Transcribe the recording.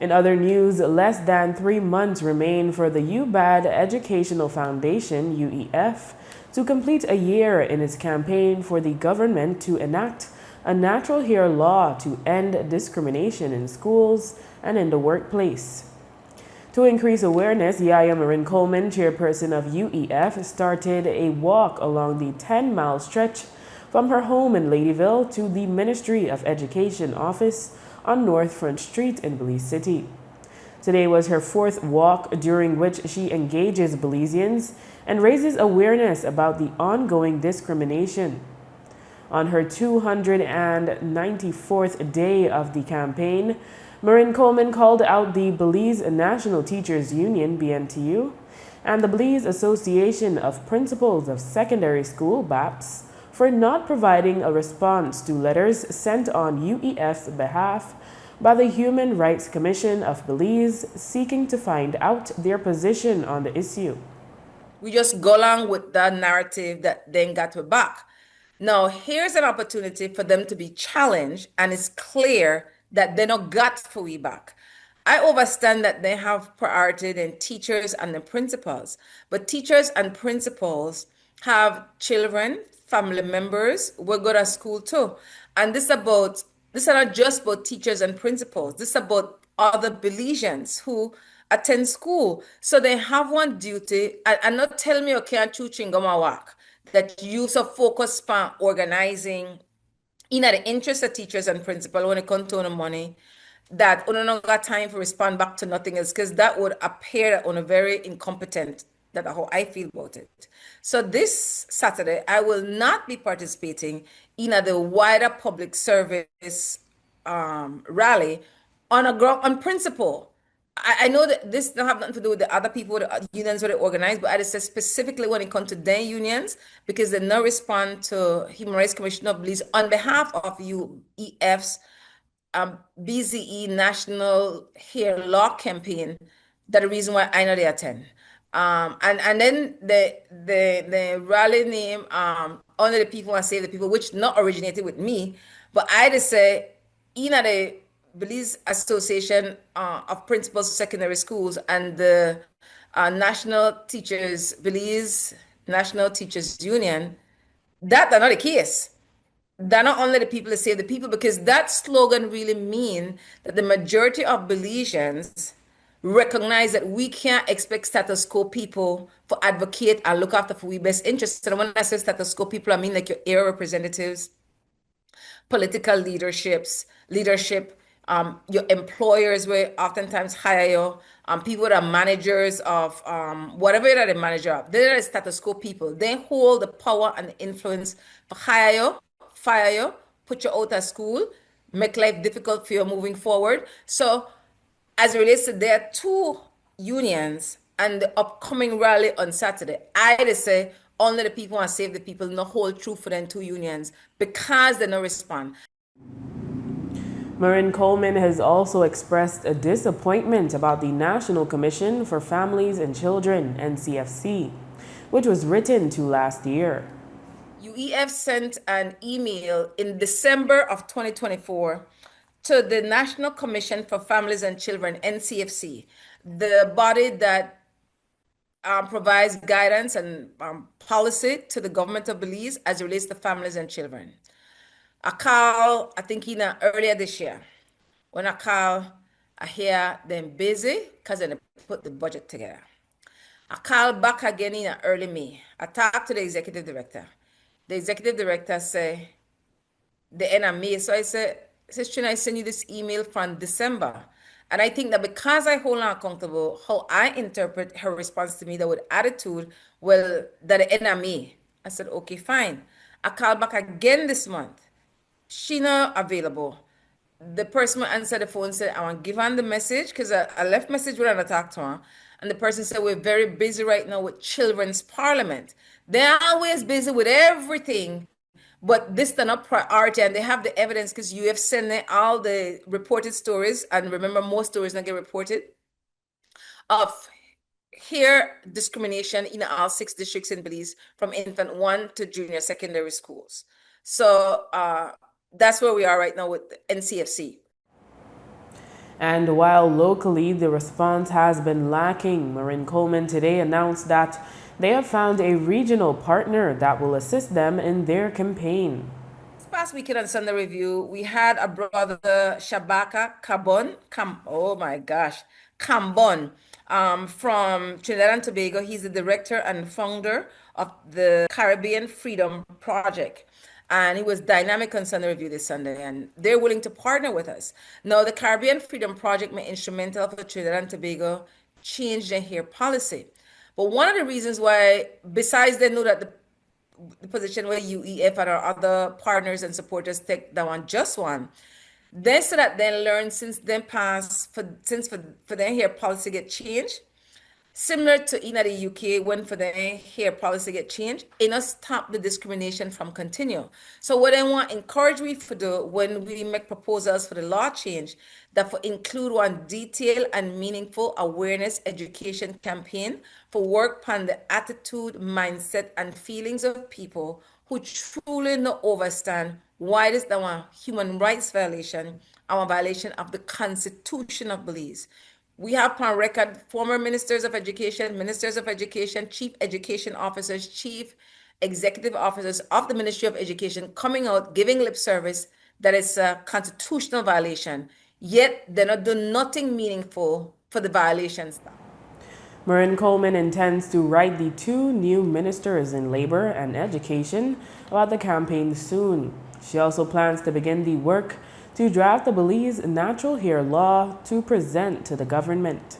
In other news, less than 3 months remain for the UBAD Educational Foundation, UEF, to complete a year in its campaign for the government to enact a natural hair law to end discrimination in schools and in the workplace. To increase awareness, YaYa Marin Coleman, chairperson of UEF, started a walk along the 10-mile stretch from her home in Ladyville to the Ministry of Education office on North Front Street in Belize City. Today was her fourth walk, during which she engages Belizeans and raises awareness about the ongoing discrimination. On her 294th day of the campaign, Marin Coleman called out the Belize National Teachers Union, BNTU, and the Belize Association of Principals of Secondary School, BAPS, for not providing a response to letters sent on UEF's behalf by the Human Rights Commission of Belize seeking to find out their position on the issue. We just go along with that narrative that then got her back. Now, here's an opportunity for them to be challenged, and it's clear that they not got for we back. I understand that they have priority in teachers and the principals, but teachers and principals have children, family members, we go to school too. And this is not just about teachers and principals. This is about other Belizeans who attend school. So they have one duty, and not tell me, okay, I choose chingoma work, that you so focus on organizing in the interest of teachers and principal when it comes to the money, that we don't got time to respond back to nothing else, because that would appear on a very incompetent. That's how I feel about it. So this Saturday, I will not be participating in the wider public service rally on principle. I know that this don't have nothing to do with the other people, the unions that they organize, but I just say specifically when it comes to their unions, because they no respond to Human Rights Commission of Belize on behalf of UEF's BZE National Hair Law Campaign. That's the reason why I know they attend. And then the rally name, Honor the People and Save the People, which not originated with me, but I just say, the Belize Association of Principals of Secondary Schools and the Belize National Teachers Union, that's not the case. They're not only the people that save the people, because that slogan really means that the majority of Belizeans recognize that we can't expect status quo people to advocate and look after for we best interests. And when I say status quo people, I mean like your area representatives, political leadership, your employers will oftentimes hire you, people that are managers of whatever you're the manager of. They're the status quo people. They hold the power and the influence to hire you, fire you, put you out of school, make life difficult for you moving forward. So as it relates to their two unions and the upcoming rally on Saturday, I just say only the people want to save the people, no hold true for them two unions, because they don't respond. Marin Coleman has also expressed a disappointment about the National Commission for Families and Children, NCFC, which was written to last year. UEF sent an email in December of 2024 to the National Commission for Families and Children, NCFC, the body that provides guidance and policy to the government of Belize as it relates to families and children. I call, I think earlier this year, when I call, I hear them busy because they put the budget together. I call back again in early May. I talked to the executive director. The executive director say the end of May. So I said, should I send you this email from December? And I think that because I hold her accountable, how I interpret her response to me, that with attitude, well, that the end of May. I said, okay, fine. I called back again this month. She not available. The person who answered the phone said, I want to give her the message, because I left message with her and I talked to her. And the person said, we're very busy right now with Children's Parliament. They're always busy with everything, but this is not priority, and they have the evidence because you have sent all the reported stories, and remember, most stories not get reported, of hair discrimination in all 6 districts in Belize, from infant 1 to junior secondary schools. So that's where we are right now with the NCFC. And while locally the response has been lacking, Marin Coleman today announced that they have found a regional partner that will assist them in their campaign. This past weekend on Sunday Review, we had a brother, Shabaka oh my gosh, Cambon, from Trinidad and Tobago. He's the director and founder of the Caribbean Freedom Project. And he was dynamic on Sunday Review this Sunday, and they're willing to partner with us. Now, the Caribbean Freedom Project made instrumental for Trinidad and Tobago change their hair policy. But one of the reasons why, besides they know that the position where UEF and our other partners and supporters take that one just one. They said that they learned since then past for their hair policy get changed. Similar to in the UK, when for the hair policy get changed, it not stop the discrimination from continue. So what I want encourage we to do when we make proposals for the law change, that for include one detailed and meaningful awareness education campaign for work on the attitude, mindset, and feelings of people who truly not understand why this is one human rights violation, our violation of the Constitution of Belize. We have on record former ministers of education, chief education officers, chief executive officers of the Ministry of Education coming out, giving lip service that it's a constitutional violation, yet they're not doing nothing meaningful for the violations. Marin Coleman intends to write the two new ministers in labor and education about the campaign soon. She also plans to begin the work to draft the Belize natural hair law to present to the government.